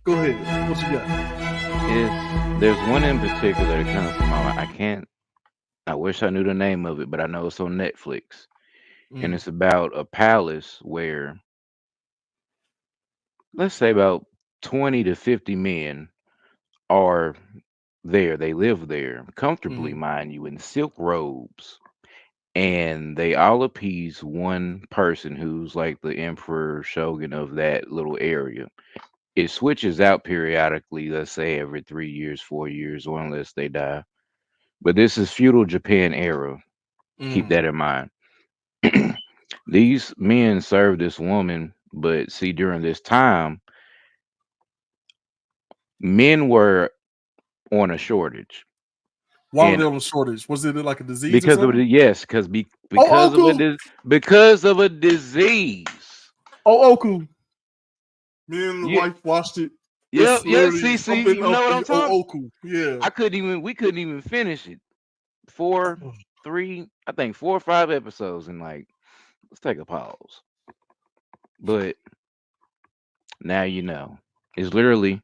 Go ahead. What you got? There's one in particular that comes to my mind. I wish I knew the name of it, but I know it's on Netflix. And Mm, it's about a palace where, let's say, about 20 to 50 men are there. They live there comfortably, mm-hmm, mind you, in silk robes. And they all appease one person who's like the emperor shogun of that little area. It switches out periodically, let's say every 3 years, 4 years, or unless they die. But this is feudal Japan era. Keep mm. that in mind. These men serve this woman, but see, during this time, men were on a shortage. Why were And they on a shortage? Was it like a disease or because of the something? yes, Oh, Oku! because of a disease. Oh, Oku! Me and the Yeah, wife watched it. yep, It's yep. literally See, something you know of what I'm the talking. Oku. Yeah. We couldn't even finish it. Four, three, I think 4 or 5 episodes, and like, let's take a pause. But now you know. It's literally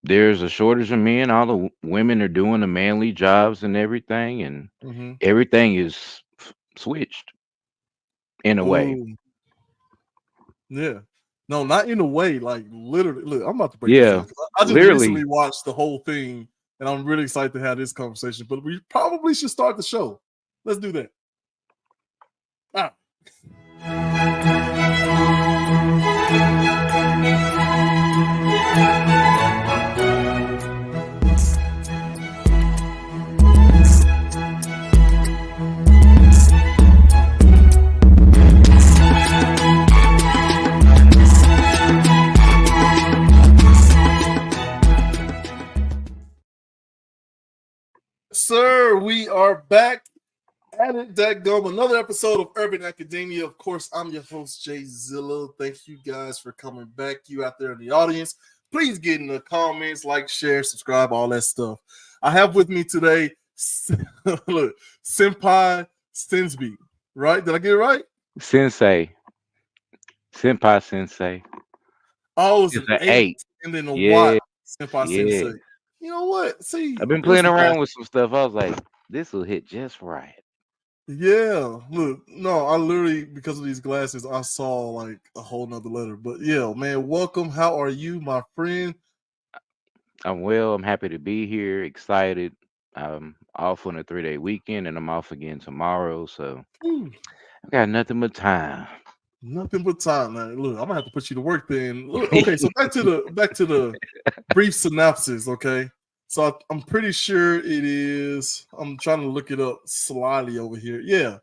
there's a shortage of men. All the women are doing the manly jobs and everything, and Mm-hmm. everything is switched in a way. Oh, yeah. No, not in a way. Like literally. Look, I'm about to break this Yeah, down. I just literally. recently watched the whole thing, and I'm really excited to have this conversation. But we probably should start the show. Let's do that. Ah. Sir, we are back at it. Dadgum, another episode of Urban Academia. Of course, I'm your host, Jay Zillow. Thank you guys for coming back. You out there in the audience, please get in the comments, like, share, subscribe, all that stuff. I have with me today, look, Senpai Sens8y. Right? Did I get it right? Sensei, senpai sensei. Oh, it's It's an an 8 eight. and then a Y. Yeah, Senpai yeah. Sensei. You know what? See, I've been it was playing a around passion. with some stuff. I was like, this will hit just right. Yeah, look, no, I literally because of these glasses, I saw like a whole nother letter. But yeah, man, welcome. How are you, my friend? I'm well. I'm happy to be here. Excited. I'm off on a 3-day weekend, and I'm off again tomorrow. So Ooh, I got nothing but time. nothing but time, man. Look, I'm gonna have to put you to work then. Look, okay, so back to the brief synopsis. Okay, so I'm pretty sure it is. I'm trying to look it up slyly over here. Yeah,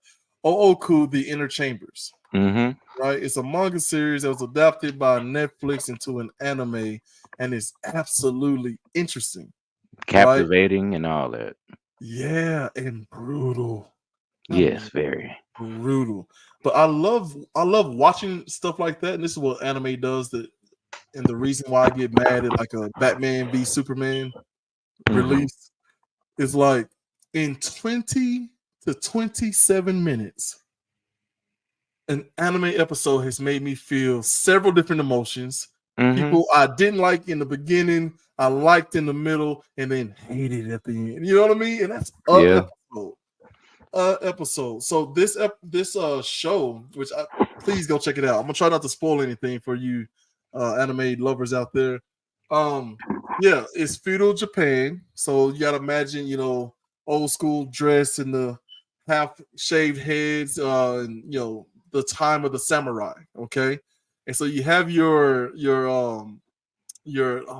Ooku, the Inner Chambers. Mm-hmm. Right, it's a manga series that was adapted by Netflix into an anime, and it's absolutely interesting. Right? Captivating and all that. Yeah, and brutal. I Yes, mean, very. brutal. But I love watching stuff like that, and this is what anime does. That and the reason why I get mad at like a Batman v Superman Mm-hmm. release is like in 20 to 27 minutes, an anime episode has made me feel several different emotions. Mm-hmm. People I didn't like in the beginning, I liked in the middle, and then hated at the end. You know what I mean? And that's a Yeah. episode. Episode. So this show, which please go check it out. I'm gonna try not to spoil anything for you anime lovers out there. Um, yeah, it's feudal Japan. So you gotta imagine, old school dress and the half shaved heads, and the time of the samurai. Okay, and so you have your oh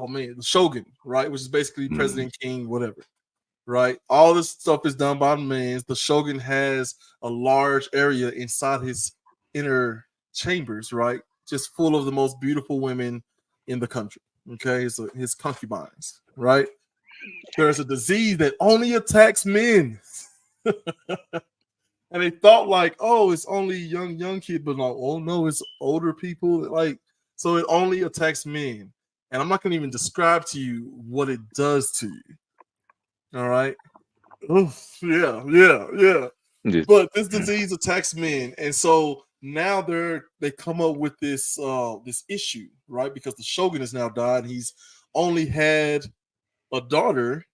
man, the shogun, right, which is basically Mm-hmm. president, king, whatever, right? All this stuff is done by men. The shogun has a large area inside his inner chambers, right? Just full of the most beautiful women in the country. Okay, his concubines, right? There's a disease that only attacks men. And they thought like, oh, it's only young kids, but like, oh no, it's older people. Like, so it only attacks men. And I'm not gonna even describe to you what it does to you. All right. Oof, yeah. Just But this disease attacks men, and so now they come up with this issue, right? Because the shogun has now died. He's only had a daughter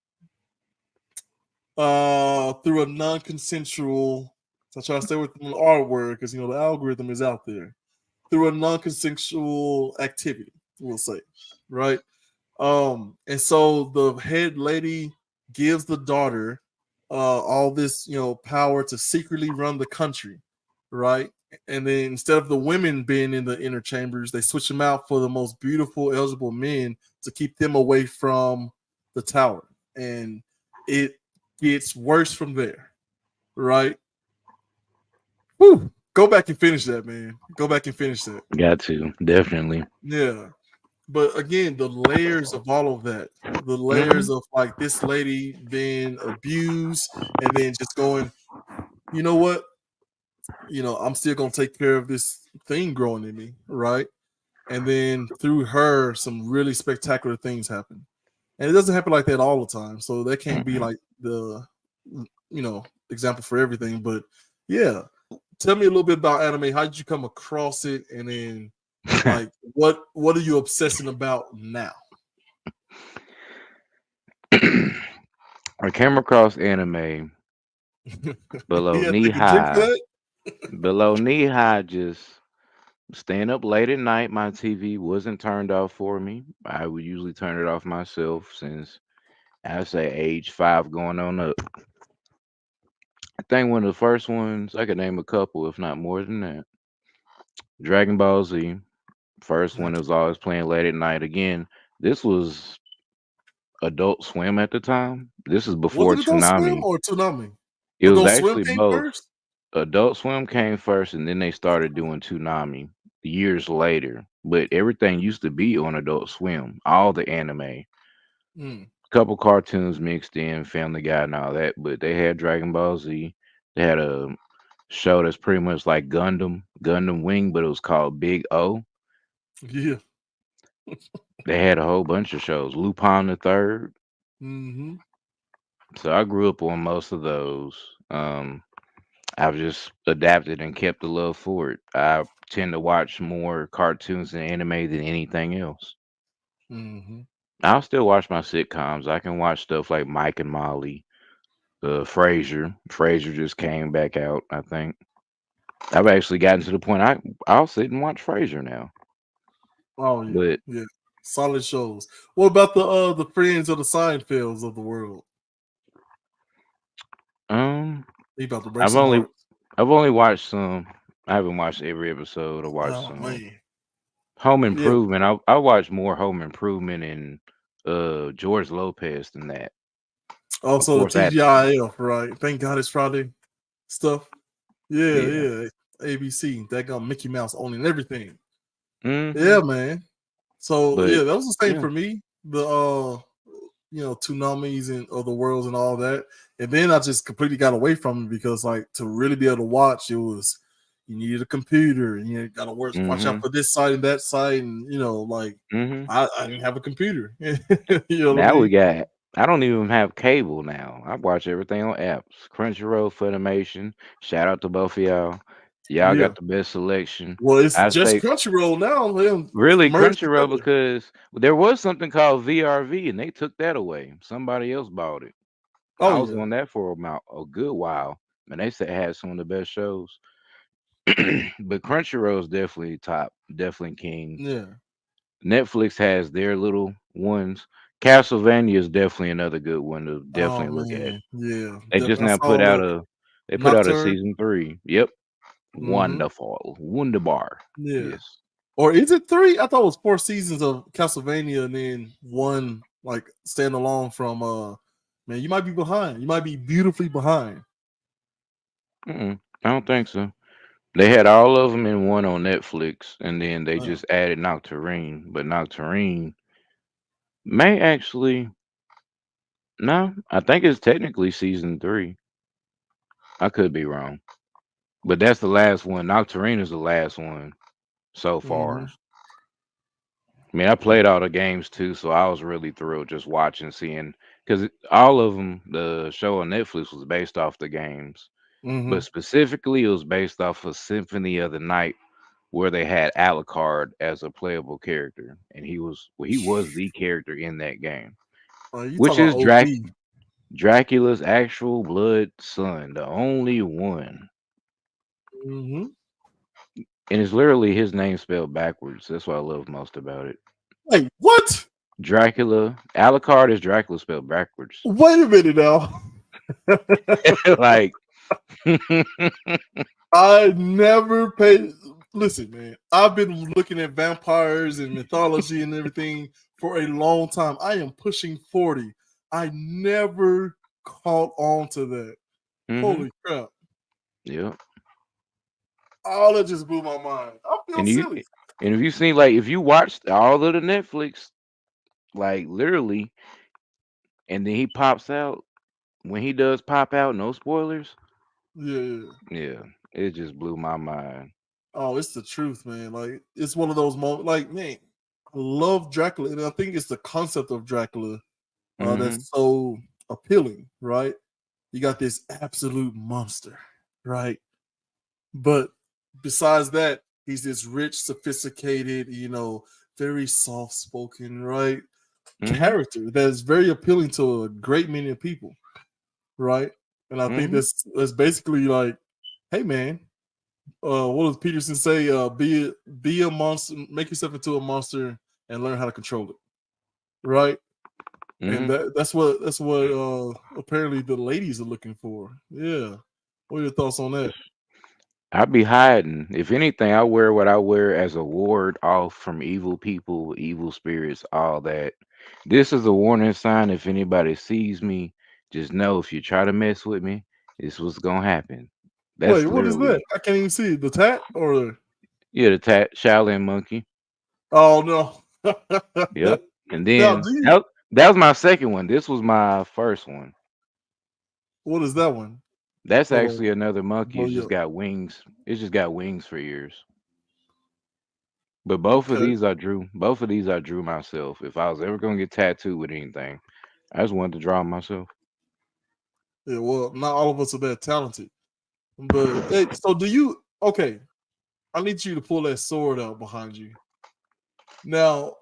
through a non-consensual. So I try to stay with the R word because the algorithm is out there through a non-consensual activity. We'll say, right? And so the head lady gives the daughter all this, power to secretly run the country, right? And then instead of the women being in the inner chambers, they switch them out for the most beautiful, eligible men to keep them away from the tower. And it gets worse from there, right? Whew. Go back and finish that, man. Go back and finish that. Got to definitely. Yeah. But again, the layers of all of that, the Hmm. layers of like this lady being abused and then just going, you know what? I'm still gonna take care of this thing growing in me, right? And then through her, some really spectacular things happen. And it doesn't happen like that all the time. So that can't be Mm-mm. like the example for everything. But yeah. Tell me a little bit about anime. How did you come across it? And then like what are you obsessing about now? I came across anime below Yeah, knee take a drink for high. that. Below knee high, just staying up late at night. My TV wasn't turned off for me. I would usually turn it off myself since I say age 5 going on up. I think one of the first ones I could name a couple, if not more than that. Dragon Ball Z. First one was always playing late at night. Again, this was Adult Swim at the time. This is Was before it Adult Swim Toonami. or Toonami? It was Adult Swim actually came both. first. Adult Swim came first, and then they started doing Toonami years later. But everything used to be on Adult Swim, all the anime, Mm, couple cartoons mixed in, Family Guy and all that. But they had Dragon Ball Z. They had a show that's pretty much like Gundam Wing, but it was called Big O. yeah. They had a whole bunch of shows. Lupin the Third. Mm-hmm. So I grew up on most of those. I've just adapted and kept the love for it. I tend to watch more cartoons and anime than anything else. Mm-hmm. I'll still watch my sitcoms. I can watch stuff like Mike and Molly, Frasier. Frasier just came back out, I think. I've actually gotten to the point I'll sit and watch Frasier now. Oh yeah, But yeah. Solid shows. What about the Friends of the Seinfelds of the world? um, He about to break I've some only hearts. I've only watched some. I haven't watched every episode. I watched Oh some. man. Home Yeah. Improvement. I watch more Home Improvement and George Lopez than that. Of Also the course, that's TGIF, right? Thank God it's Friday stuff. Yeah, yeah. yeah. ABC. That got Mickey Mouse owning everything. Hmm. Yeah, man. So But yeah, that was the same yeah. for me. The tsunamis and other worlds and all that. And then I just completely got away from it because like to really be able to watch, it was you needed a computer and you gotta watch out Hmm. for this site and that site and like Hmm. I didn't have a computer. You know what I Now we mean? got. I don't even have cable now. I watch everything on apps. Crunchyroll, Funimation. Shout out to both of y'all. Y'all Yeah. got the best selection. Well, it's I just say Crunchyroll now. They really merged Crunchyroll together. because there was something called VRV and they took that away. Somebody else bought it. Oh I was yeah. on that for a good while, and they said it had some of the best shows. But Crunchyroll is definitely top, definitely king. Yeah. Netflix has their little ones. Castlevania is definitely another good one to Oh definitely look at. man. Yeah. They just I now saw put out that a Nocturne. season 3. Yep, Mm-hmm. wonderful, wunderbar. Yeah. Yes. Or is it three? I thought it was four seasons of Castlevania and then one like standalone from man, you might be behind. You might be beautifully behind. I don't think so. They had all of them in one on Netflix, and then they Uh, just added Nocturne. But Nocturne may actually no, I think it's technically season 3. I could be wrong, but that's the last one. Nocturne is the last one so mm-hmm. far. I mean, I played all the games too, so I was really thrilled just watching, seeing because all of them, the show on Netflix was based off the games. Mm-hmm. but specifically it was based off of Symphony of the Night, where they had Alucard as a playable character, and he was the character in that game, You which talking about is OG? Dracula's actual blood son, the only one, Mm-hmm. and it's literally his name spelled backwards. That's what I love most about it. Wait, what? Dracula, Alucard is Dracula spelled backwards. Wait a minute now. Like, I never paid. Listen, man, I've been looking at vampires and mythology and everything for a long time. I am pushing 40. I never caught on to that. hmm Holy crap. yeah. All that just blew my mind. I feel And you silly. and if you seen like if you watched all of the Netflix, like literally, and then he pops out when he does pop out, no spoilers. Yeah, yeah. Yeah, it just blew my mind. Oh, it's the truth, man. Like, it's one of those moments. Like, man, I love Dracula. And I think it's the concept of Dracula hmm that's so appealing, right? You got this absolute monster, right? But besides that, he's this rich, sophisticated, very soft spoken, right? hmm Character that is very appealing to a great many people, right? And I think hmm that's basically like, hey man, what does Peterson say? Be a monster, make yourself into a monster and learn how to control it, right? And hmm that's what apparently the ladies are looking for. Yeah. What are your thoughts on that? I'd be hiding. If anything, I wear what I wear as a ward off from evil people, evil spirits, all that. This is a warning sign. If anybody sees me, just know if you try to mess with me, this what's gonna happen. Wait, That's what is that? literally, I can't even see it. The tat or yeah, the Shaolin monkey. oh no. Yep. And Now, then do you? that was my second one. This was my first one. What is that one? That's Hold on, actually another monkey. blow It's you just up. got wings. It's just got wings for ears. But Okay. both of these I drew myself. If I was ever gonna get tattooed with anything, I just wanted to draw 'em myself. Yeah. Well, not all of us are that talented, but hey, so do you? Okay, I need you to pull that sword out behind you. Now,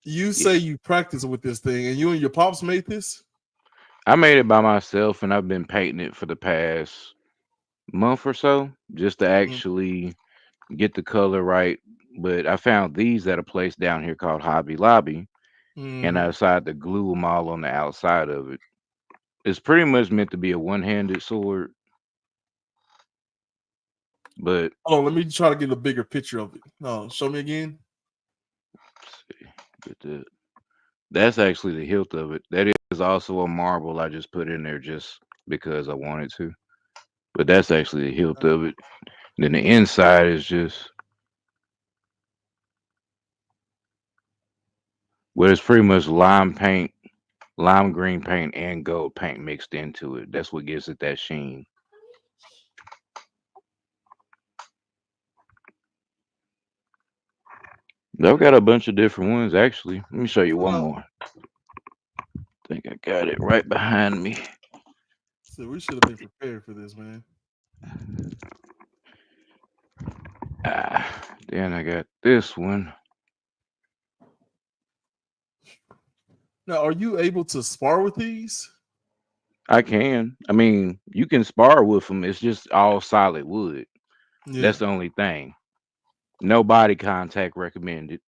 you Yeah. say you practice with this thing, and you and your pops made this. I made it by myself and I've been painting it for the past month or so just to actually get the color right. But I found these at a place down here called Hobby Lobby and I Mm-hmm. decided to glue them all on the outside of it. It's pretty much meant to be a one-handed sword, but Hold on, let me try to get a bigger picture of it. No, show me again. let's see, get that. That's actually the hilt of it. That is also a marble I just put in there just because I wanted to. But that's actually the hilt of it. Then the inside is just well, it's pretty much lime paint, lime green paint, and gold paint mixed into it. That's what gives it that sheen. I've got a bunch of different ones actually. Let me show you one No, more. I think I got it right behind me. so we should have been prepared for this, man. Then I got this one. Now, are you able to spar with these? I can. I mean, you can spar with them. It's just all solid wood. Yeah, That's the only thing. No body contact recommended.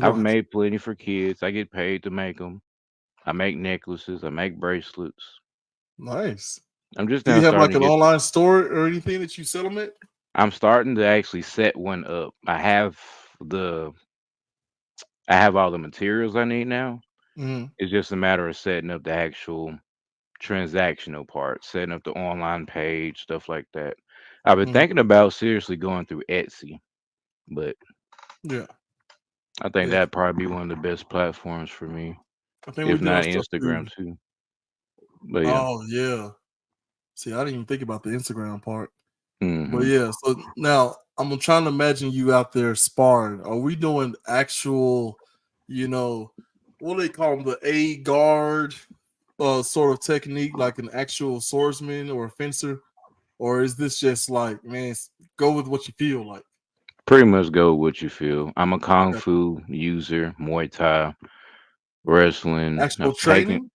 I've right. made plenty for kids. I get paid to make them. I make necklaces. I make bracelets. Nice. I'm just Do now you have like starting an to get. online store or anything that you sell them at? I'm starting to actually set one up. The. I have all the materials I need now. Mm-hmm. It's just a matter of setting up the actual transactional part, setting up the online page, stuff like that. I've been Mm-hmm. thinking about seriously going through Etsy, but Yeah, I think yeah. that'd probably be one of the best platforms for me, I think we if did our not stuff Instagram too. too. But yeah. Oh yeah. See, I didn't even think about the Instagram part. But hmm yeah, so now I'm trying to imagine you out there sparring. Are we doing actual, you know, what do they call them, the A guard sort of technique, like an actual swordsman or a fencer? or is this just like, man, go with what you feel like? Pretty much go with what you feel. I'm a kung Okay. fu user, Muay Thai, wrestling. Actual I've taken training?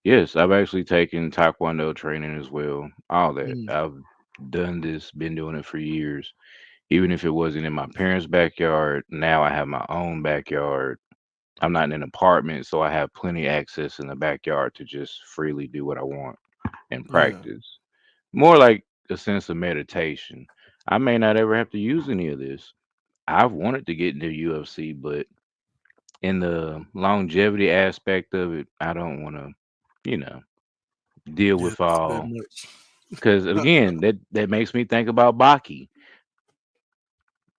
Yes, I've actually taken taekwondo training as well. All that. Mm, I've done this, been doing it for years. Even if it wasn't in my parents' backyard, now I have my own backyard. I'm not in an apartment, so I have plenty access in the backyard to just freely do what I want and yeah. practice. More like a sense of meditation. I may not ever have to use any of this. I've wanted to get into UFC, but in the longevity aspect of it, I don't want to, you know, deal Yeah, with that's a bit all. much. Because again, that makes me think about Baki.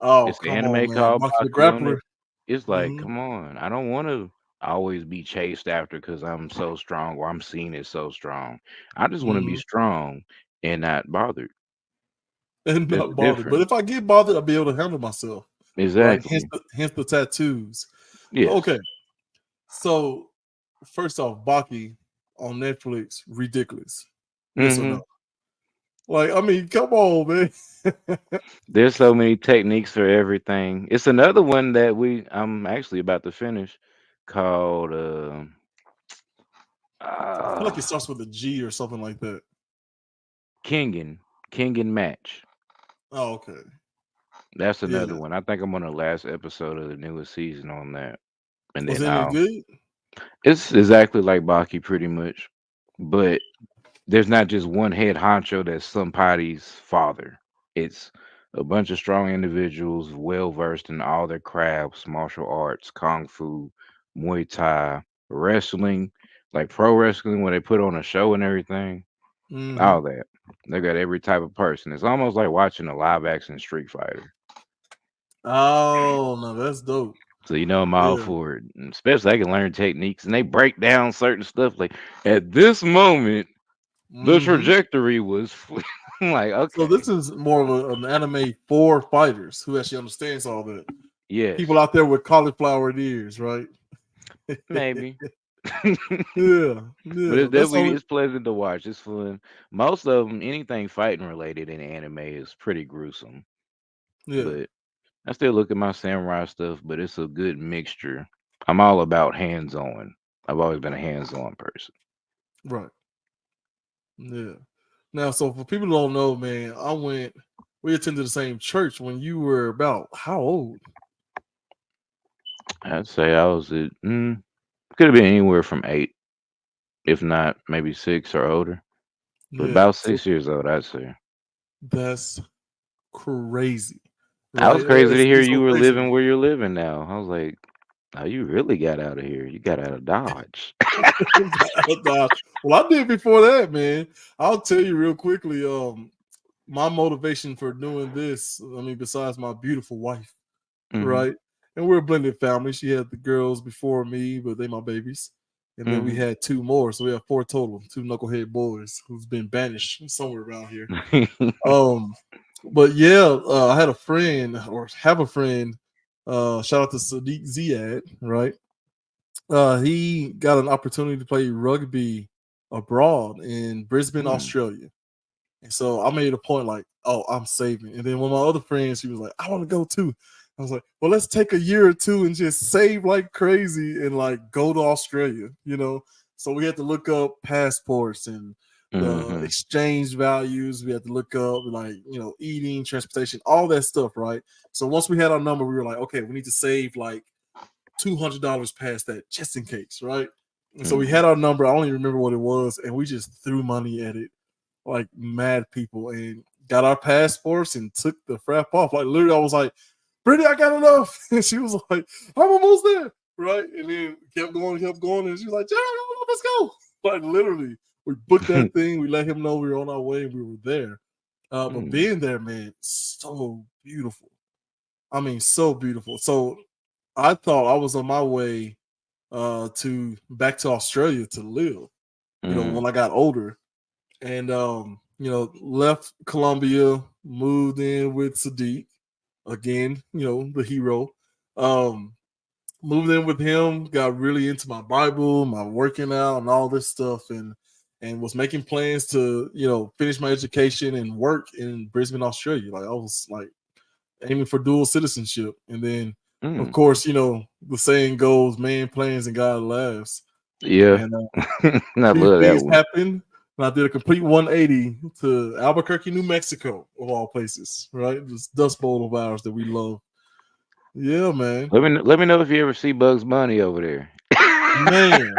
Oh, It's the come on, anime man. called Bucky the Baki on Grappler. it. It's like, Hmm. come on, I don't want to always be chased after because I'm so strong or I'm seen as so strong. I just want to be Hmm. strong and not bothered. And There's not a bothered. But difference. if I get bothered, I'll be able to handle myself. Right? Exactly. Hence the tattoos. Yes. Okay. So first off, Baki on Netflix, ridiculous. Yes or hmm no? Like, I mean, come on, man. There's so many techniques for everything. It's another one that I'm actually about to finish called I feel like it uh starts with a G or something like that. Kingen. Kingen match. Oh, okay. That's another Yeah. one. I think I'm on the last episode of the newest season on that. And Was then any I'll good? It's exactly like Baki pretty much. But there's not just one head honcho that's somebody's father. It's a bunch of strong individuals well versed in all their crafts, martial arts, kung fu, Muay Thai, wrestling, like pro wrestling when they put on a show and everything. Hmm. All that. They got every type of person. It's almost like watching a live action Street Fighter. Oh, no, that's dope. So you know I'm all Yeah. for it. And especially I can learn techniques and they break down certain stuff. Like at this moment, the Hmm. trajectory was I'm like, So okay. this is more of an anime for fighters who actually understands all that. People Yes, out there with cauliflower ears, right? maybe. Yeah, But yeah. it's That's definitely only it's pleasant to watch. It's fun. Most of them, anything fighting related in anime is pretty gruesome. yeah, But I still look at my samurai stuff, but it's a good mixture. I'm all about hands on. I've always been a hands on person. right. Yeah. Now, so for people who don't know, man, we attended the same church when you were about how old? I'd say I was at could have been anywhere from 8, if not maybe 6 or older. But Yeah. about So 6 years old, I'd say. that's crazy, I was right? crazy to hear It's so you were crazy to living me. where you're living now. I was like, "Oh, you really got out of here. You got out of Dodge." Nah, well, I did before that, man. I'll tell you real quickly. My motivation for doing this, I mean, besides my beautiful wife, Mhm. right? And we're a blended family. She had the girls before me, but they my babies. And then we Mhm. had two more. So we have four total, two knucklehead boys who's been banished somewhere around here. Um, but yeah, I had a friend or have a friend, shout out to Sadiq Ziad, right? He got an opportunity to play rugby abroad in Brisbane, Mm. Australia. And so I made a point like, oh, I'm saving. And then one of my other friends, she was like, I want to go too. I was like, well, let's take a year or two and just save like crazy and like go to Australia, you know? So we had to look up passports and the Mhm. exchange values. We had to look up like, eating, transportation, all that stuff, right? So once we had our number, we were like, okay, we need to save like $200 past that just in case, right? And so we Mhm. had our number. I don't even remember what it was, and we just threw money at it like mad people and got our passports and took the frap off. Like literally, I was like, Brittany, I got enough. And she was like, I'm almost there. Right. And then kept going. And she was like, Jared, let's go. Like literally, we booked that thing. We let him know we were on our way and we were there. But Mm. being there, man, so beautiful. I mean, so beautiful. So I thought I was on my way to back to Australia to live, Mhm. when I got older and left Colombia, moved in with Sadiq again, the hero. Um, Moved in with him, got really into my Bible, my working out, and all this stuff, and was making plans to, finish my education and work in Brisbane, Australia. Like I was like aiming for dual citizenship. And then, of Mm. course, the saying goes, "Man plans and God laughs." Yeah. And I these love that things one. happened, and I did a complete 180 to Albuquerque, New Mexico, of all places. Right, this Dust Bowl of ours that we love. Yeah, man. Let me know if you ever see Bugs Bunny over there. Man,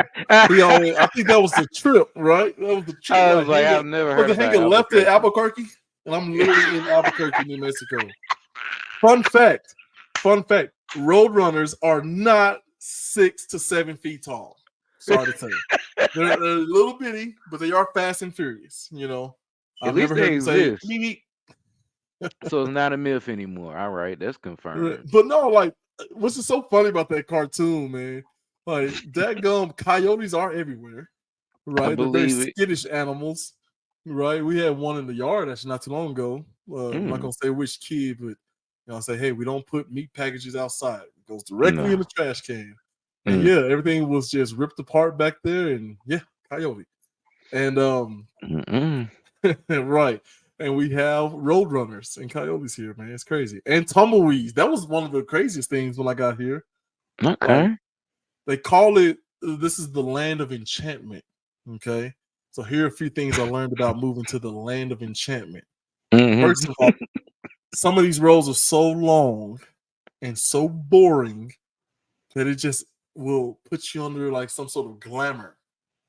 he always. I think that was the trip, right? That was the trip. I was Like like, Hanger I've never was heard it about Hanger left at Albuquerque. Albuquerque, and I'm literally in Albuquerque, New Mexico. Fun fact. Fun fact. Roadrunners are not 6 to 7 feet tall. Sorry to say. They're a little bitty, but they are fast and furious. At I've least never heard they them say exist. meep meep. So it's not a myth anymore. All right, that's confirmed. But no, like, what's just so funny about that cartoon, man? Like, dadgum coyotes are everywhere, I right? They're very believe it. skittish animals, right? We had one in the yard actually not too long ago. I'm not Mm. gonna say which kid, but I'll say, hey, we don't put meat packages outside. It goes directly in No. the trash can. And Mm. yeah, everything was just ripped apart back there, and yeah, coyote. And Mm-mm. right. And we have roadrunners and coyotes here, man. It's crazy. And tumbleweeds. That was one of the craziest things when I got here. Like, Okay. they call it, this is the land of enchantment. Okay. So here are a few things I learned about moving to the land of enchantment. First Mm-hmm. of all, some of these roads are so long and so boring that it just will put you under like some sort of glamour,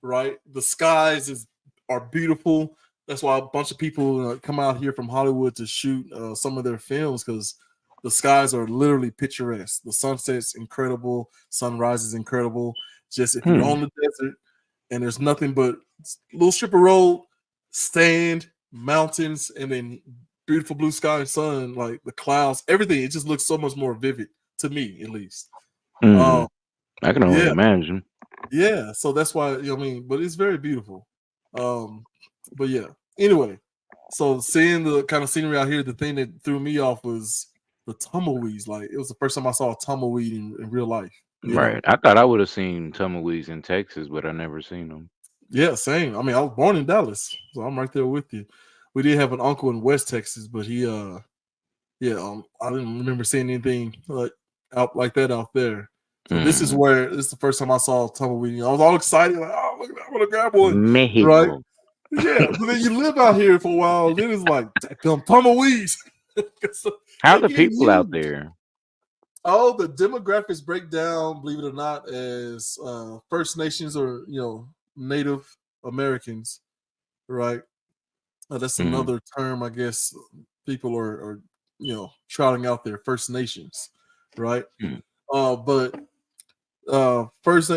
right? The skies are beautiful. That's why a bunch of people come out here from Hollywood to shoot some of their films, because the skies are literally picturesque. The sunset's incredible, sunrise is incredible. Just if you're Hmm. on the desert and there's nothing but little strip of road, sand, mountains, and then beautiful blue sky and sun, like the clouds, everything. It just looks so much more vivid to me, at least. Mm. Um, I can only yeah, imagine. yeah. So that's why but it's very beautiful. Um, but yeah. Anyway, so seeing the kind of scenery out here, the thing that threw me off was the tumbleweeds. Like it was the first time I saw a tumbleweed in real life. Right. I thought I would have seen tumbleweeds in Texas, but I never seen them. Yeah, same. I mean, I was born in Dallas, so I'm right there with you. We did have an uncle in West Texas, but he yeah, I didn't remember seeing anything like out like that out there. So this is Mm. where this is the first time I saw a tumbleweed. I was all excited, like, oh look, I'm gonna grab one, right? Mexico. Yeah, but then you live out here for a while, then it's like come tumbleweeds. So How are they the get people out huge. there? Oh, the demographics break down, believe it or not, as First Nations or Native Americans, right? That's Mm. another term, I guess. People are trotting out there, First Nations, right? Mm. But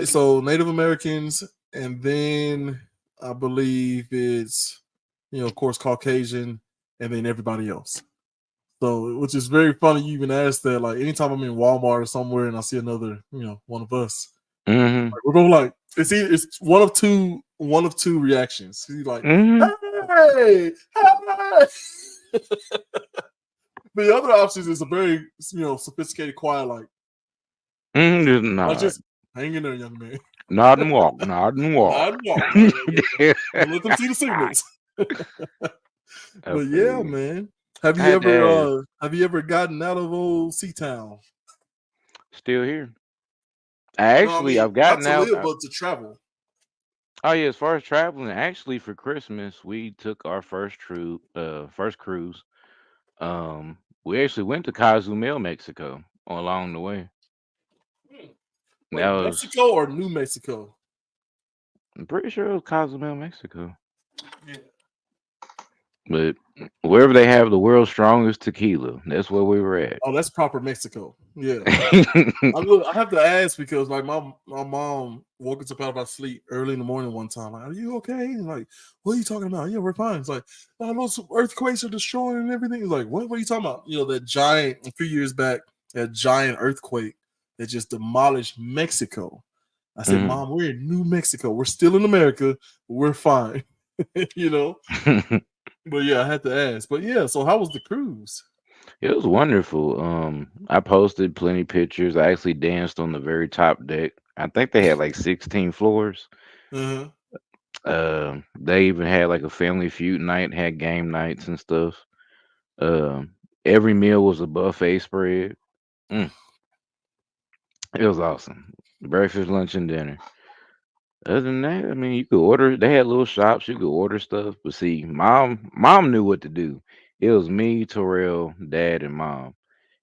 so Native Americans, and then I believe it's of course Caucasian, and then everybody else. So, which is very funny. You even asked that. Like, anytime I'm in Walmart or somewhere, and I see another, one of us, Mm-hmm. like, we're going like it's one of two reactions. He's like, Mm-hmm. hey, hey. The other options is a very sophisticated, quiet, Mm-hmm. Just like nod. just hang in there, young man. Nod and walk. Nod and walk. Nod and walk. Like, don't let them see the signals. I But feel yeah, you. man. Have I you had to ask. ever gotten out of old Seatown? Still here. I've Not gotten to out. live, but to travel. Oh yeah, as far as traveling, actually for Christmas we took our first cruise. We actually went to Cozumel, Mexico along the way. Hmm. That Wait, was Mexico or New Mexico? I'm pretty sure it was Cozumel, Mexico. Yeah. But wherever they have the world's strongest tequila, that's where we were at. Oh, that's proper Mexico. Yeah. I have to ask because like my mom woke us up out of our sleep early in the morning one time. Like, are you okay? And like, what are you talking about? Yeah, we're fine. It's like, oh, those earthquakes are destroying and everything. It's like, what are you talking about? That giant a few years back, that giant earthquake that just demolished Mexico. I said, Mhm. Mom, we're in New Mexico. We're still in America, but we're fine. you know. But yeah, I had to ask. But yeah, so how was the cruise? It was wonderful. I posted plenty pictures. I actually danced on the very top deck. I think they had like 16 floors. Uh-huh. They even had like a family feud night, had game nights and stuff. Every meal was a buffet spread. Mm, it was awesome. Breakfast, lunch, and dinner. Other than that, I mean, you could order. They had little shops you could order stuff. But see, mom knew what to do. It was me, Terrell, dad, and mom,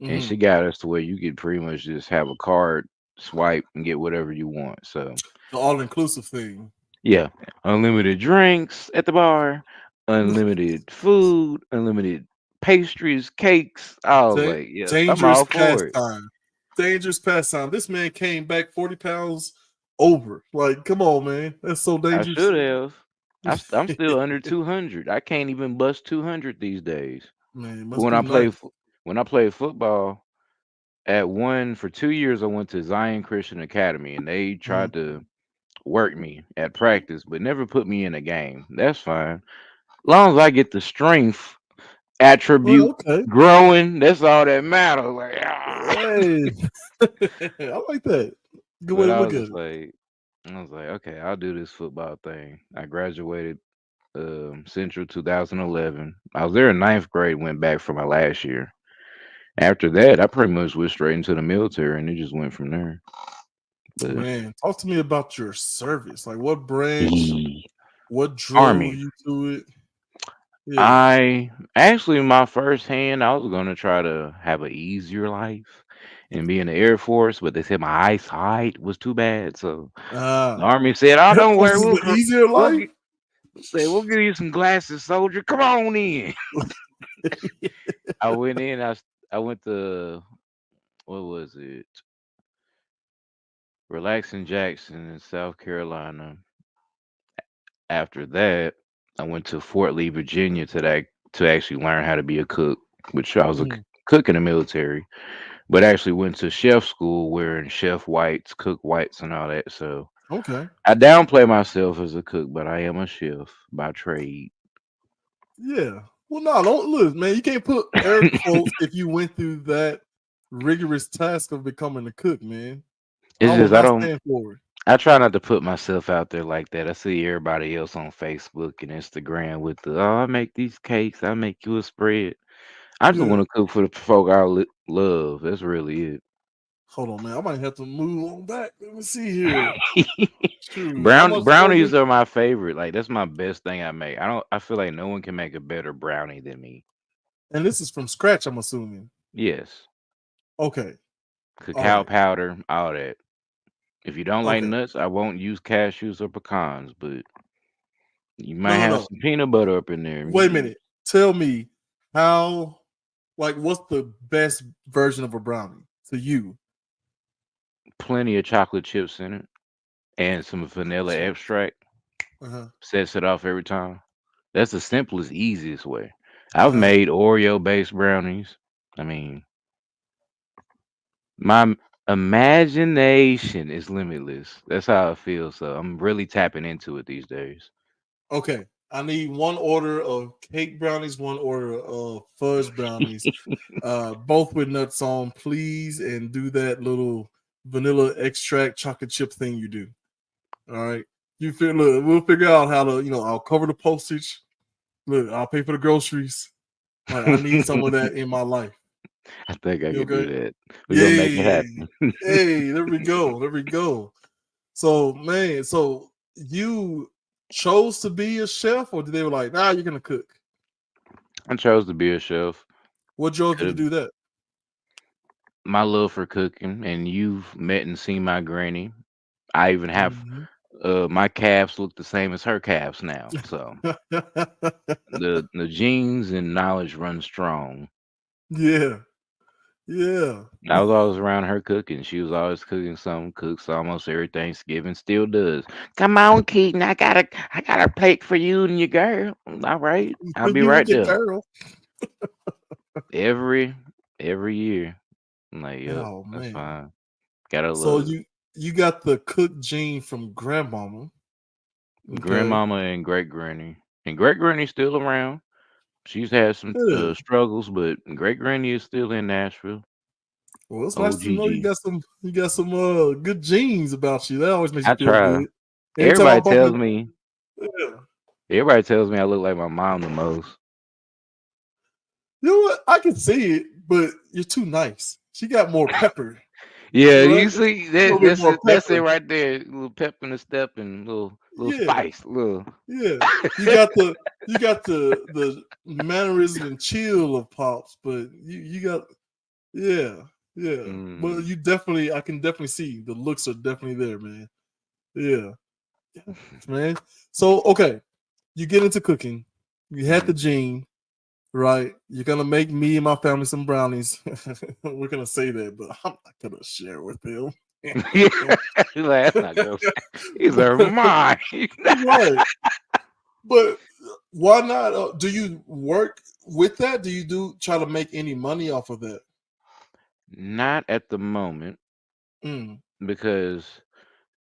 and Hmm. she got us to where you could pretty much just have a card, swipe, and get whatever you want. So The all inclusive thing. yeah, unlimited drinks at the bar, unlimited food, unlimited pastries, cakes. I was Da- like, yeah, I'm dangerous all for it. pastime. Dangerous pastime. This man came back 40 pounds over. Like, come on, man. That's so I dangerous. should have. I'm still under 200. I can't even bust 200 these days. Man, it But must be nice. when I played football at one for 2 years, I went to Zion Christian Academy, and they Mhm. tried to work me at practice, but never put me in a game. That's fine, long as I get the strength Well, attribute okay. growing. That's all that matters. Like, ah. Hey. I like that. Good way But to look at it. I was like, okay, I'll do this football thing. I graduated Central 2011. I was there in ninth grade. Went back for my last year. After that, I pretty much went straight into the military, and it just went from there. But Man, talk to me about your service. Like, what branch? the What drove Army. you to it? Yeah. I actually, my first hand, I was gonna try to have an easier life and be in the Air Force, but they said my eyesight was too bad, so the Ah, Army said, "Oh, Air don't Force worry, is the easier we'll life. get, we'll give you some glasses, soldier. Come on in." I went in. I went to what was it? Relaxing Jackson in South Carolina. After that, I went to Fort Lee, Virginia, to actually learn how to be a cook, which I was a Mhm. cook in the military. But I actually went to chef school wearing chef whites, cook whites, and all that. So Okay. I downplay myself as a cook, but I am a chef by trade. Yeah. Well, no, don't look, man. You can't put air quotes if you went through that rigorous task of becoming a cook, man. I It's will just I not don't. stand for it. I try not to put myself out there like that. I see everybody else on Facebook and Instagram with the oh, I make these cakes, I make you a spread. I just Yeah. want to cook for the folk I love. That's really Hold on, man. I might have to move on back. Let me see here. it. Shoot. How much over? Brownies are my favorite. Like that's my best thing I make. I don't. I feel like no one can make a better brownie than me. And this is from scratch, I'm assuming. Yes, Okay. All cacao right. powder, all that. If you don't like Okay. nuts, I won't use cashews or pecans, but you might No, no, have no. some peanut butter up in there. Wait a minute. Tell me how, like, what's the best version of a brownie to you? Plenty of chocolate chips in it and some Chocolate vanilla chips. extract. Uh-huh. Sets it off every time. That's the simplest, easiest way. I've Uh-huh. made Oreo based brownies. I mean, my imagination is limitless. That's how I feel. So I'm really tapping into it these days. Okay. I need one order of cake brownies, one order of fudge brownies, both with nuts on, please, and do that little vanilla extract chocolate chip thing you do. All right. You feel look, we'll figure out how to, I'll cover the postage. Look, I'll pay for the groceries. Like I need some of that in my life. I think I You could do okay? that. We're gonna make it Yay. happen. Hey, there we go. There we go. So man, so you chose to be a chef or they were like, nah, you're gonna cook? I chose to be a chef. What drove you to Could do that? my love for cooking, and you've met and seen my granny. I even have Mhm. my calves look the same as her calves now. So the genes and knowledge run strong. Yeah, yeah. I was always around her cooking. She was always cooking something, cooks almost every Thanksgiving, still does. Come on, Keaton, I got a plate for you and your girl. All right. I'll be You and right your there. girl. Every every year. I'm like, yep, Oh that's man. fine. Gotta So love you got the cook gene from grandmama. Okay. grandmama and great granny. And great granny's still around. She's had some Yeah. struggles, but great granny is still in Nashville. Well, it's nice to know OGG. you got some good genes about you. That always makes you I feel try. good. Anytime I Everybody bump tells it, me. Yeah. Everybody tells me I look like my mom the most. You know what? I can see it, but you're too nice. She got more pepper, Yeah, right? you see A that little bit that's more it. That's it pepper. right there. Little pep in the step and little Yeah, spice. Little. yeah. You got the mannerism and chill of Pops, but you got yeah, yeah. But Mm. you definitely, I can definitely see the looks are definitely there, man. Yeah, man. So okay, you get into cooking. You had the Mm. gene, right? You're gonna make me and my family some brownies. We're gonna say that, but I'm not gonna share with them. Like, that's not gross. These are mine. Right. But why not? Do you work with that? Do you try to make any money off of that? Not at the moment Mm, because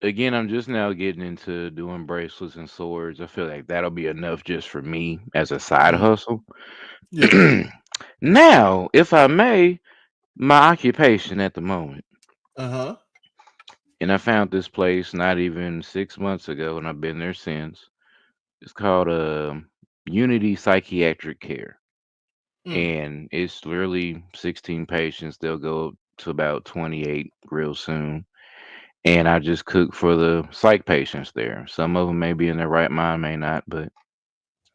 again, I'm just now getting into doing bracelets and swords. I feel like that'll be enough just for me as a side mm, hustle. yeah. Now, if I may, my occupation at the moment. Uh huh. And I found this place not even 6 months ago, and I've been there since. It's called Unity Psychiatric Care, Mm, and it's literally 16 patients. They'll go up to about 28 real soon. And I just cook for the psych patients there. Some of them may be in their right mind, may not, but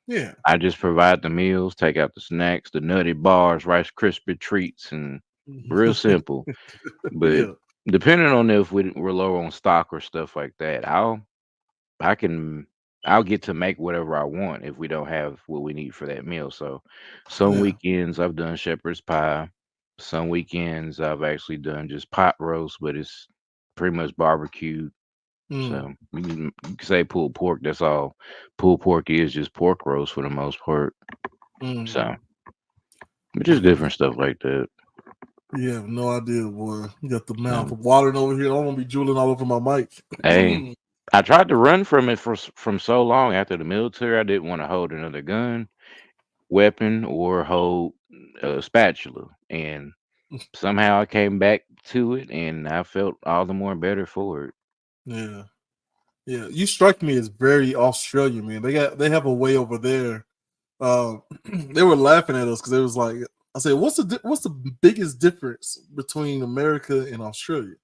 yeah. I just provide the meals, take out the snacks, the nutty bars, Rice Krispie treats, and real simple. But Yeah. depending on if we're low on stock or stuff like that, I can I'll get to make whatever I want if we don't have what we need for that meal. So some Yeah. weekends I've done shepherd's pie. Some weekends I've actually done just pot roast, but it's pretty much barbecued. Mm, So you can say pulled pork. That's all. Pulled pork is just pork roast for the most part. mm. So but just Yeah. different stuff like that. You have no idea, boy. You got the mouth So watering over here. I don't want to be drooling all over my mic. hey, I tried to run from it from so long after the military. I didn't want to hold another gun, weapon, or hold a spatula, and somehow I came back to it, and I felt all the more better for it. Yeah. Yeah. You strike me as very Australian, man. They have a way over there. They were laughing at us because it was like, I said, what's the biggest difference between America and Australia?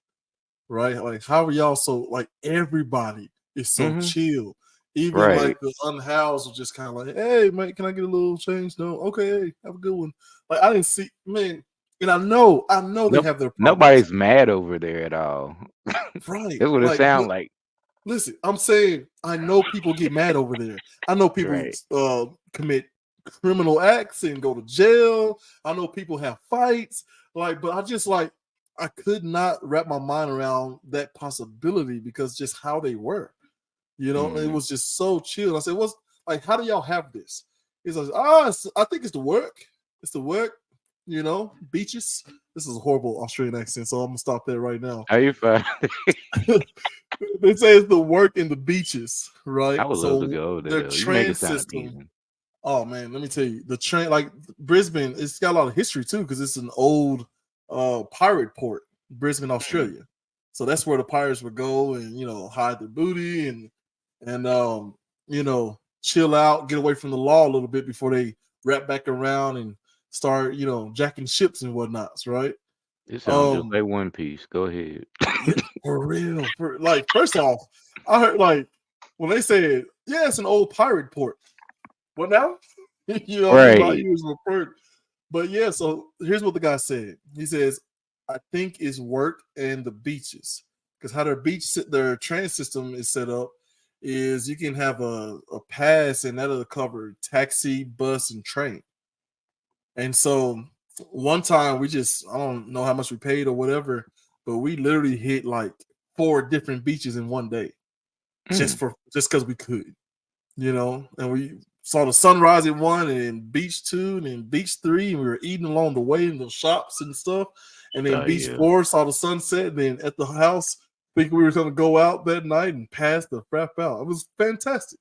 Right? Like, how are y'all so like everybody is so Hmm. chill? Even Right. like the unhoused are just kind of like, hey, mate, can I get a little change? No, okay, hey, have a good one. Like, I didn't see, man, and I know they Nope. have their problems, Nobody's mad over there at all. right? That's what it Like, but sounds like. listen, I'm saying I know people get mad over there. I know people Right. commit criminal acts and go to jail. I know people have fights. Like, but I just like I could not wrap my mind around that possibility because just how they were. It Mm. was just so chill. I said, "What's like? How do y'all have this?" He's like, "Ah, I think it's the work. It's the work. Beaches." This is a horrible Australian accent, so I'm gonna stop there right now. How you find? They say it's the work in the beaches, right? I would love to So go their there. You make train it sound system. appealing. Oh man, let me tell you, the train like Brisbane, it's got a lot of history too because it's an old pirate port, Brisbane, Mm. Australia. So that's where the pirates would go and hide their booty and chill out, get away from the law a little bit before they wrap back around and start jacking ships and whatnots, right? It sounds just Um, like One Piece. Go ahead. yeah, for real. Like, first off, I heard like when they said, "Yeah, it's an old pirate port." What now? You know what I mean? My Right. ears were perked. But yeah, so here's what the guy said. He says, "I think it's work and the beaches because how their train system is set up is you can have a pass and that'll cover taxi, bus, and train. And so one time I don't know how much we paid or whatever, but we literally hit like four different beaches in one day Mm. just because we could, and we saw the sunrise at one and then beach two and then beach three, and we were eating along the way in the shops and stuff. And then Oh beach yeah. four saw the sunset, and then at the house, think we were gonna go out that night and pass the frap out. It was fantastic.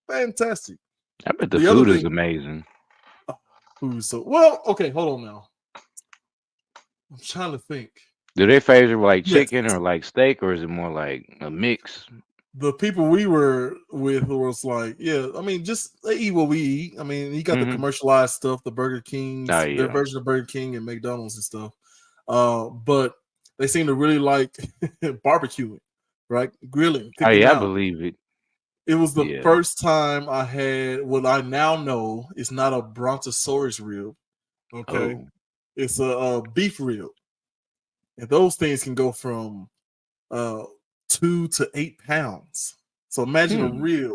Fantastic. I bet the The other food is thing, amazing. so well, okay, hold on now. I'm trying to think. Do they favor like Yes, chicken or like steak, or is it more like a mix? the people we were with was like, yeah, I mean, just they eat what we eat. I mean, you got the commercialized stuff, the Burger Kings, Oh their yeah. version of Burger King and McDonald's and stuff. But they seem to really like barbecuing, right? Grilling, Oh cooking yeah, I out. believe it. It was the Yeah. first time I had what I now know is not a brontosaurus rib. Okay, Oh. it's a beef rib, and those things can go from uh 2 to 8 pounds. So imagine a Hmm. rib,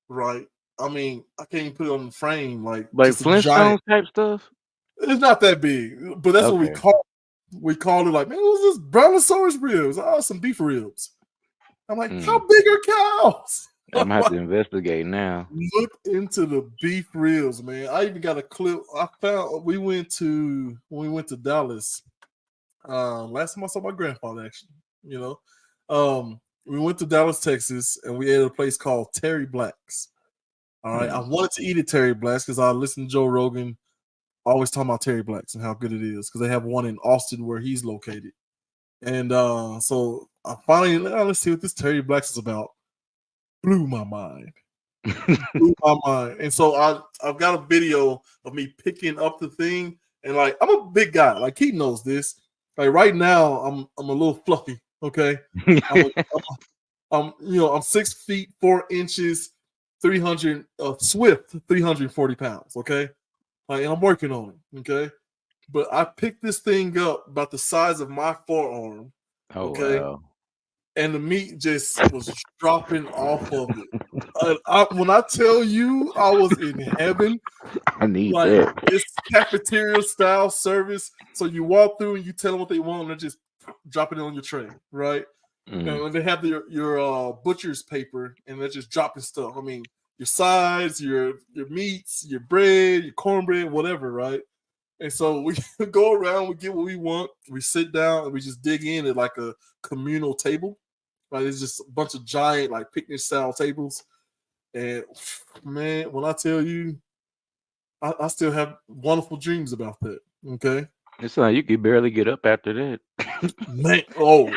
right? I mean, I can't even put it on the frame, like Like just a giant. Flintstones type stuff. It's not that big, but that's what we Okay. call. We called it like, man, what was this brontosaurus ribs? Oh, some beef ribs. I'm like, how Mm. big are cows? I'm gonna have to investigate now. Look into the beef ribs, man. I even got a clip. I found when we went to Dallas. Last time I saw my grandfather, actually, you know, we went to Dallas, Texas, and we ate at a place called Terry Black's. All right, I Mm. wanted to eat at Terry Black's because I listened to Joe Rogan always talking about Terry Black's and how good it is because they have one in Austin where he's located. And so I finally let's see what this Terry Black's is about. Blew my mind. Blew my mind. And so I've got a video of me picking up the thing, and like I'm a big guy. Like he knows this. Like right now, I'm a little fluffy. Okay, I'm a, I'm 6 feet 4 inches, 300 swift 340 pounds. Okay, like and I'm working on it. Okay, but I picked this thing up about the size of my forearm. Oh Okay, wow. and the meat just was dropping off of it. When I tell you I was in heaven, I need like that. it's cafeteria style service. So you walk through and you tell them what they want, and they're just dropping it on your tray, right? Mm. And they have your butcher's paper, and they're just dropping stuff. I mean, your sides, your meats, your bread, your cornbread, whatever, right? And so we go around, we get what we want, we sit down, and we just dig in at like a communal table. Like it's just a bunch of giant like picnic style tables. And man, when I tell you, I still have wonderful dreams about that. Okay, It's like you could barely get up after that. man. Oh,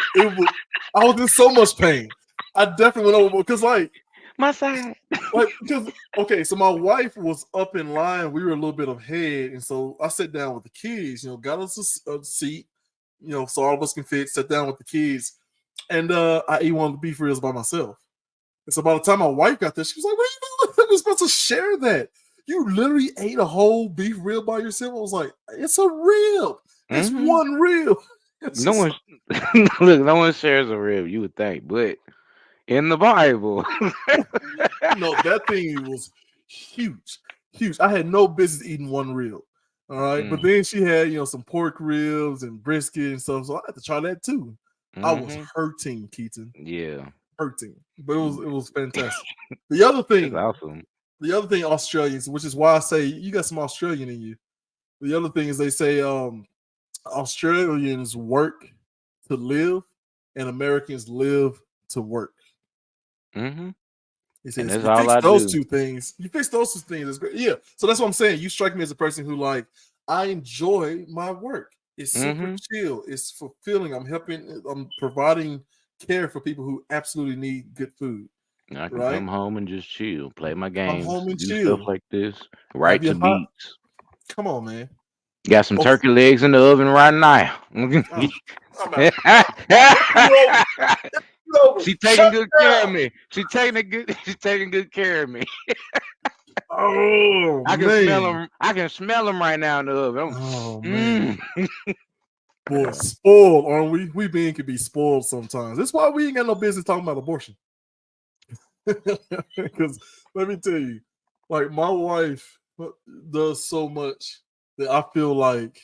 I was in so much pain. I definitely went over because My side. because okay, so my wife was up in line. We were a little bit ahead, and so I sat down with the kids. Got us a seat. So all of us can fit. Sat down with the kids, and I ate one of the beef ribs by myself. And so by the time my wife got there, she was like, "What are you doing? We're supposed to share that. You literally ate a whole beef rib by yourself." I was like, "It's a rib. It's Mm-hmm. one rib." It's No just one look. No one shares a rib. You would think, but in the Bible. that thing was huge, huge. I had no business eating one rib. All right, but Mm. then she had some pork ribs and brisket and stuff, so I had to try that too. I was Mm-hmm. hurting, Keaton, Yeah. hurting, but it was fantastic. The other That's thing, awesome. Australians, which is why I say you got some Australian in you. The other thing is they say Australians work to live and Americans live to work. Mm-hmm. He And says, that's you all fix I those do. two things. You fix those two things. It's great. Yeah. So that's what I'm saying. You strike me as a person who I enjoy my work. It's super Mm-hmm. chill. It's fulfilling. I'm providing care for people who absolutely need good food. I can Right? come home and just chill, play my Come games, home and do stuff chill. like this, Have write your to hot. beats. Come on, man. Got some Okay. turkey legs in the oven right now. Oh, I'm out. You over. You over. She taking Shut good care of down. me. She taking a good. She's taking good care of me. Oh I can smell man. them. I can smell them right now in the oven. Oh man. Mm. Boy, spoiled, aren't we? We being can be spoiled sometimes. That's why we ain't got no business talking about abortion. Because let me tell you, like my wife does so much that I feel like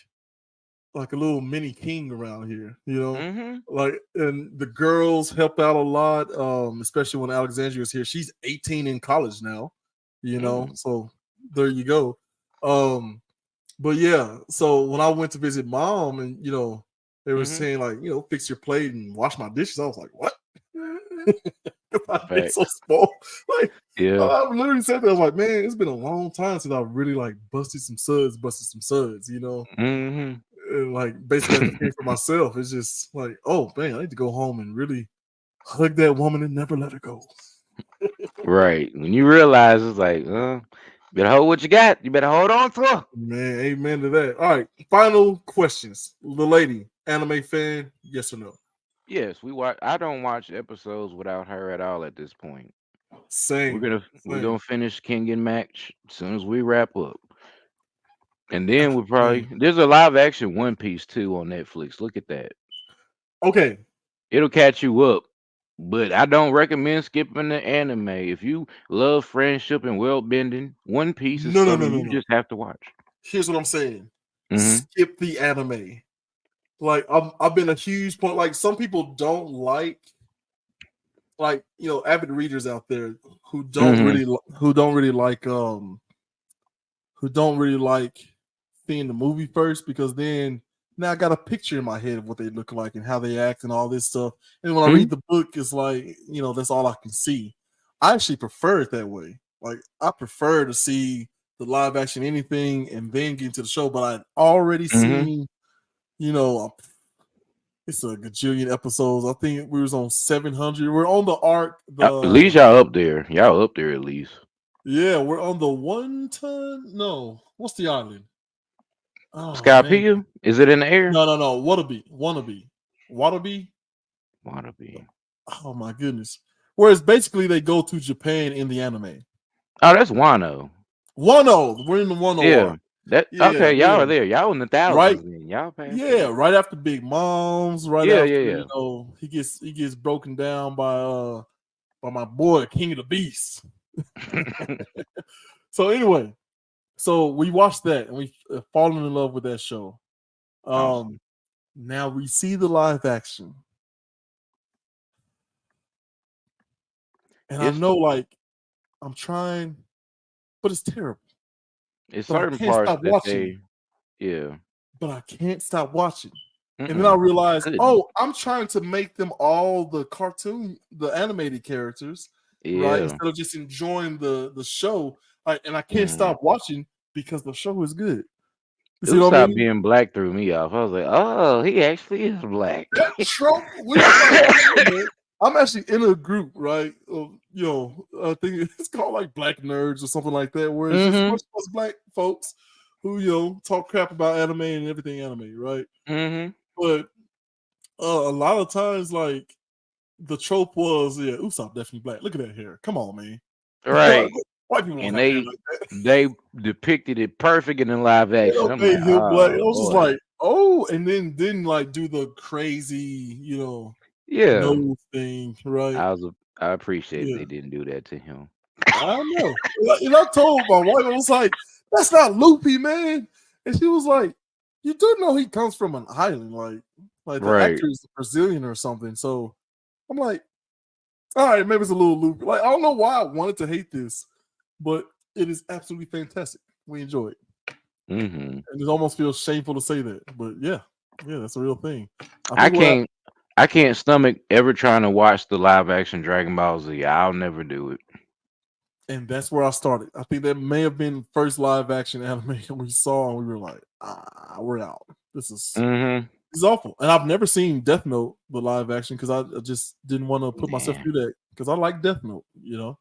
a little mini king around here. Mm-hmm. Like, and the girls help out a lot, especially when Alexandria is here. She's 18 in college now. Mm. So there you go. But yeah, so when I went to visit mom and they were Mm-hmm. saying like, fix your plate and wash my dishes. I was like, what? I get so Facts. spoiled. Like Yeah. I literally said that. I was like, man, it's been a long time since I really like busted some suds. Mm-hmm. And like basically had to fend for myself. It's just like, oh man, I need to go home and really hug that woman and never let her go. Right. When you realize it's like, better hold what you got. You better hold on to her. Man, amen to that. All right, final questions. The lady, anime fan, yes or no? Yes, we watch. I don't watch episodes without her at all at this point. We're Same, gonna we're same. gonna finish King and Match as soon as we wrap up, and then we'll Man. probably there's a live action One Piece too on Netflix. Look at that. Okay, It'll catch you up. But I don't recommend skipping the anime. If you love friendship and world bending, One Piece is no, no, no, something no, you no. just have to watch. Here's what I'm saying. Hmm. Skip the anime. Like I've been a huge point. Like some people don't like avid readers out there who don't Hmm. really who don't really like who don't really like seeing the movie first because then now I got a picture in my head of what they look like and how they act and all this stuff. And when I Hmm. read the book, it's like, that's all I can see. I actually prefer it that way. Like I prefer to see the live action anything and then get into the show, but I'd already Hmm. seen, you know, it's a gajillion episodes. I think we was on 700. We're on the arc. At least y'all up there. Y'all up there at least. Yeah, we're on the one ton. No, what's the island? Oh man, Skypea? Is it in the air? no. Wannabe. Wannabe. Oh my goodness. Whereas basically they go to Japan in the anime. Oh, that's Wano. Wano, we're in the Wano Yeah. arc. That Yeah, okay, y'all yeah, are there. Y'all in the right. thousands then. Y'all passed Yeah, that. right after Big Moms, right Yeah, after yeah, he gets broken down by my boy King of the Beast. yeah. So anyway, so we watched that and we fallen in love with that show. Awesome. Now we see the live action, and I It's know like I'm trying, but it's terrible. it's But I certain can't parts stop that watching. they yeah. But I can't stop watching. And then I Mm-mm. realized, Couldn't. oh, I'm trying to make them all the animated characters, right? Yeah. Instead of just enjoying the show. Like, and I can't Mm. stop watching because the show is good. You see what I Usopp mean? being black threw me off. I was like, oh, he actually is black. That trope, we like, man, I'm actually in a group, right? I think it's called like Black Nerds or something like that, where it's just a Mm-hmm. bunch of us black folks who talk crap about anime and everything anime, right? Mm-hmm. But a lot of times, like the trope was, yeah, Usopp definitely black. Look at that hair. Come on, man. Right. White people don't And have hair like that. they depicted it perfect in the live They action. don't I'm make like, him black. I oh was just boy. like, oh, and then didn't like do the crazy, Yeah. nose thing, right? I appreciate Yeah, they didn't do that to him. I know. And I told my wife, I was like, that's not Loopy, man. And she was like, you do know he comes from an island, like the Right. actor is Brazilian or something. So I'm like, all right, maybe it's a little loopy. Like, I don't know why I wanted to hate this, but it is absolutely fantastic. We enjoy it. Mm-hmm. And it almost feels shameful to say that. But yeah, that's a real thing. I I think what can't I can't stomach ever trying to watch the live action Dragon Ball Z. I'll never do it. and that's where I started. I think that may have been the first live action anime we saw, and we were like, we're out. Mm-hmm. This is awful. And I've never seen Death Note, the live action, because I just didn't want to put myself Yeah. through that because I like Death Note. Yeah.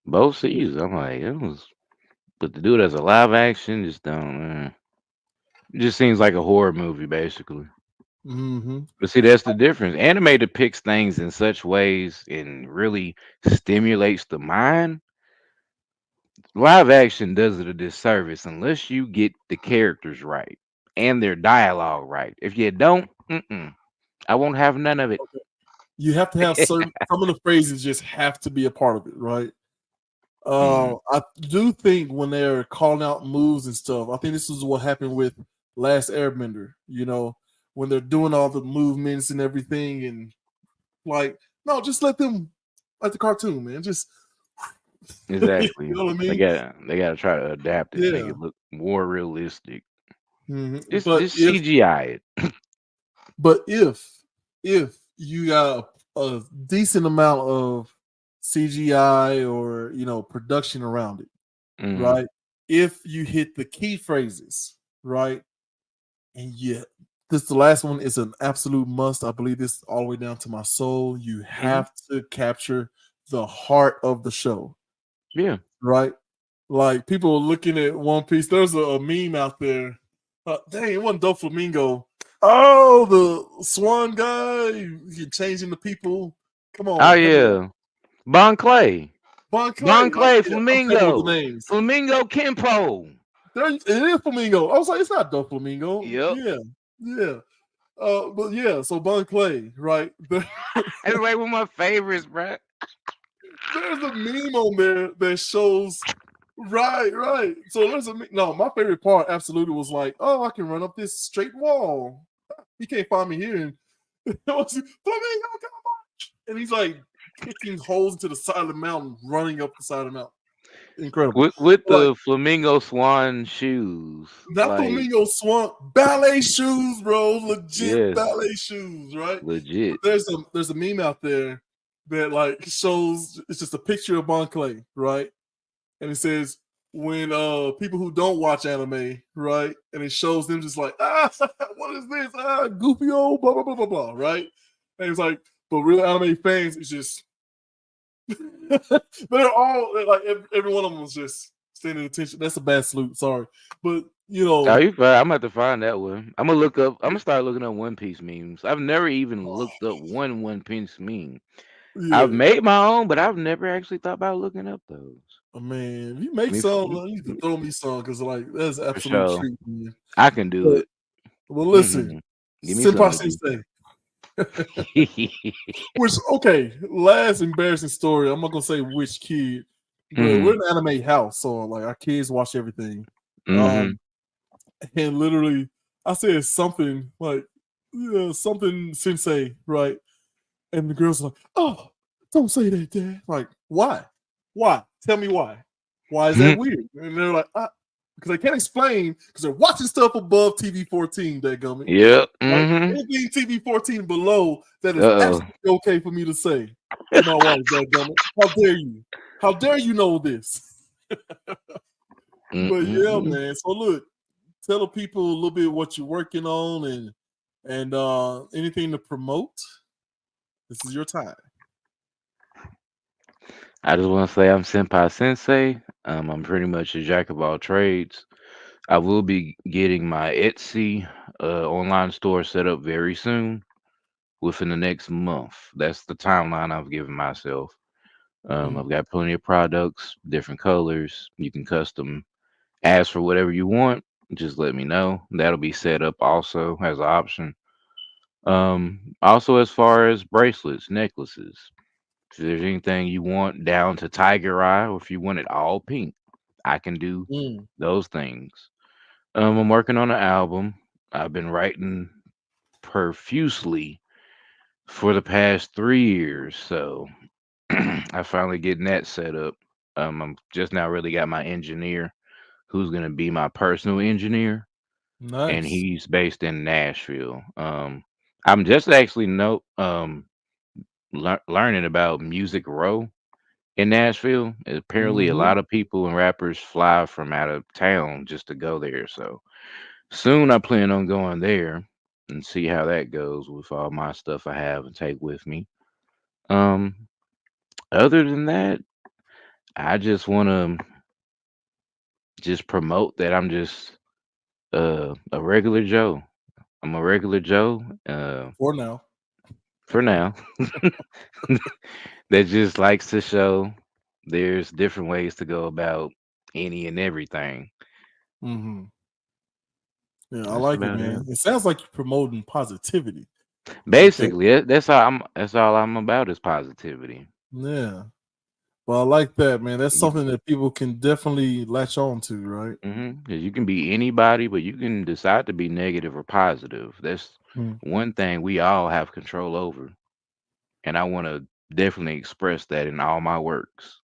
Both Yeah. seasons. I'm like, it was but to do it as a live action just don't it just seems like a horror movie basically. Mm-hmm. But see, that's the difference. Anime depicts things in such ways and really stimulates the mind. Live action does it a disservice unless you get the characters right and their dialogue right. If you don't, I won't have none of it. You have to have some of the phrases just have to be a part of it, right? Mhm. I do think when they're calling out moves and stuff, I think this is what happened with Last Airbender. When they're doing all the movements and everything, and like, no, just let them like the cartoon, man. Just you Exactly. know what I They mean? got they got to try to adapt it, make Yeah. it look more realistic. But Just CGI it. if you got a decent amount of CGI or production around it, Mhm. right? If you hit the key phrases, right, and you this the last one is an absolute must. I believe this all the way down to my soul. You Mhm. have to capture the heart of the show, Yeah. right? Like people are looking at One Piece. There's a meme out there. Dang, it wasn't Doflamingo. Oh, the Swan guy. You changing the people. Come Oh on, help me out. yeah. Bon Clay. Bon Bon Clay, right? Clay, Yeah, I'm terrible with the Flamingo. names. Flamingo Kenpo. It is Flamingo. I was like, it's not Doflamingo. Yep. Yeah, yeah. But yeah, so Bon Clay, right? That's like one of my favorites, bro. There's a meme on there that shows right, right. So there's no. My favorite part absolutely was like, oh, I can run up this straight wall. He can't find me here. And it was, Flamingo, come on! And he's like kicking holes into the side of the mountain, running up the side of the mountain. Incredible. With Like the flamingo swan shoes. not Like, Flamingo Swamp, ballet shoes, bro. Legit yes, ballet shoes, right? But legit. there's a meme out there that like shows it's just a picture of Bon Clay, right? And it says when people who don't watch anime, right? And it shows them just like, what is this? Goofy old blah blah blah blah blah, right? And it's like, but real anime fans, it's just they're all like every one of them was just standing attention. That's a bad salute, sorry. But you Oh, know, you fine. I'm gonna have to find that one. I'm gonna look up. I'm gonna start looking up One Piece memes. I've never even looked up One Piece meme. I've yeah. made my own, but I've never actually thought about looking up those. Man, if you make Me, some, you need to throw me some because like that's an for absolute sure. treat, man. I can do But it. well, listen, Give me some Senpai to do. Sensei. Which okay, last embarrassing story. I'm not gonna say which kid, but we're mm-hmm. an anime house, so like our kids watch everything. Mm-hmm. And literally, I said something like, yeah, something Sensei, right? And the girls are like, "Oh, don't say that, Dad." Like, why? Why? Tell me why. Why is that weird? And they're like, because they can't explain because they're watching stuff above TV 14. That gummit. Yep. Right? Mm-hmm. Anything TV 14 below that is Uh-oh. absolutely okay for me to say to my wife. That gummit. How dare you? How dare you know this? But yeah, Mm-mm-mm. man. So look, tell the people a little bit what you're working on and anything to promote. This is your time. I just want to say I'm Senpai Sensei. I'm pretty much a jack of all trades. I will be getting my Etsy online store set up very soon, within the next month. That's the timeline I've given myself. Mm, I've got plenty of products, different colors. You can custom ask for whatever you want. Just let me know. That'll be set up also as an option. Also, as far as bracelets, necklaces, if there's anything you want down to tiger eye, or if you want it all pink, I can do mm, those things. I'm working on an album. I've been writing profusely for the past 3 years, so I finally getting that set up. I'm just now really got my engineer, who's gonna be my personal engineer, and nice. he's based in Nashville. I'm just actually learning about Music Row in Nashville. Apparently, a Hmm. lot of people and rappers fly from out of town just to go there. So soon, I plan on going there and see how that goes with all my stuff I have and take with me. Um, Other than that, I just want to just promote that I'm just a regular Joe. I'm a regular Joe For now. for now that just likes to show there's different ways to go about any and everything. Hmm. Yeah, I That's like it, about it. man. It sounds like you're promoting positivity. Like that. Basically, that's all I'm about is positivity. Yeah. Well, I like that, man. That's You, something that people can definitely latch on to, right? 'Cause you can be anybody, but you can decide to be negative or positive. That's Mm, one thing we all have control over, and I want to definitely express that in all my works.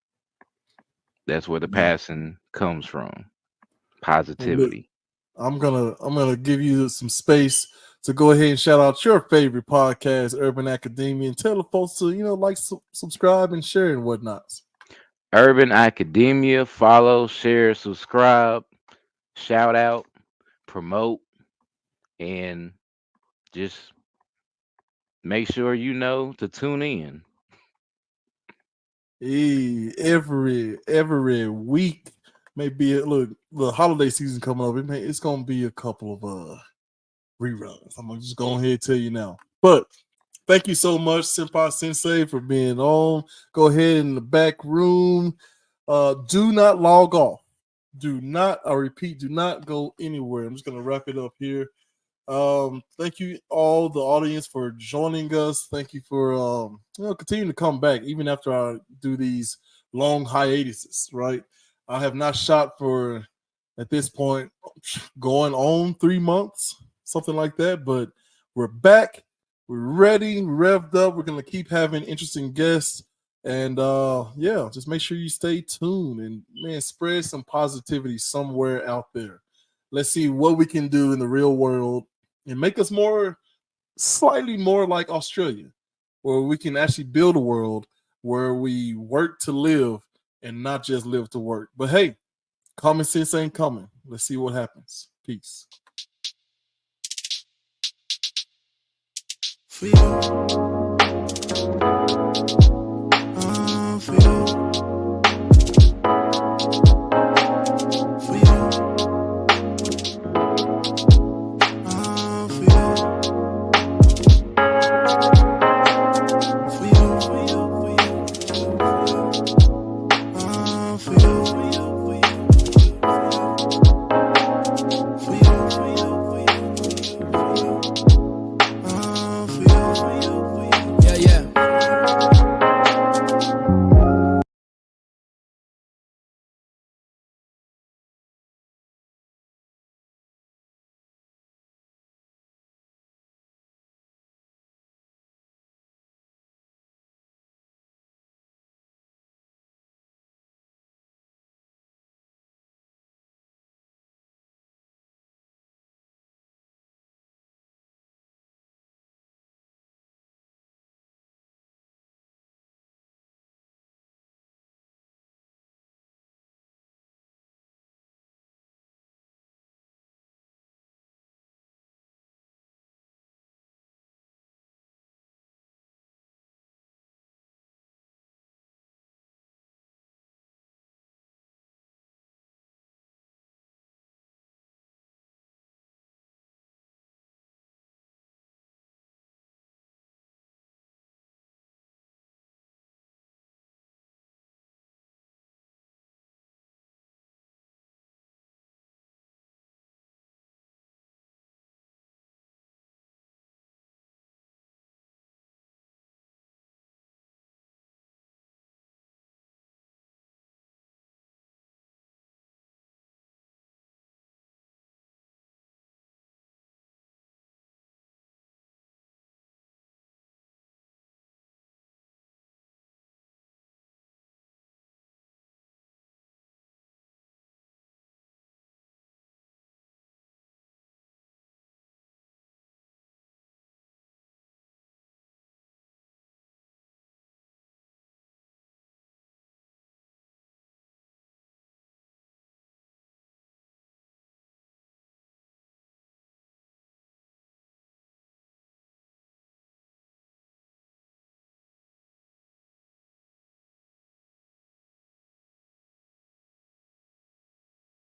That's where the yeah. passion comes from. Well, look, Positivity. I'm gonna give you some space to go ahead and shout out your favorite podcast, Urban Academia, and tell the folks to like, subscribe, and share and whatnots. Urban Academia, follow, share, subscribe, shout out, promote, and Just make sure you know to tune in. Every week, maybe look, the holiday season coming up. It's gonna be a couple of reruns. I'm gonna just go ahead and tell you now. But thank you so much, Senpai Sensei, for being on. Go ahead in the back room. Do not log off. Do not, I repeat, do not go anywhere. I'm just gonna wrap it up here. Thank you all the audience for joining us. Thank you for continuing to come back even after I do these long hiatuses. Right, I have not shot for at this point going on 3 months, something like that. But we're back. We're ready, revved up. We're gonna keep having interesting guests. And yeah, just make sure you stay tuned and man, spread some positivity somewhere out there. Let's see what we can do in the real world and make us slightly more like Australia, where we can actually build a world where we work to live and not just live to work. But hey, common sense ain't coming. Let's see what happens. Peace. For you.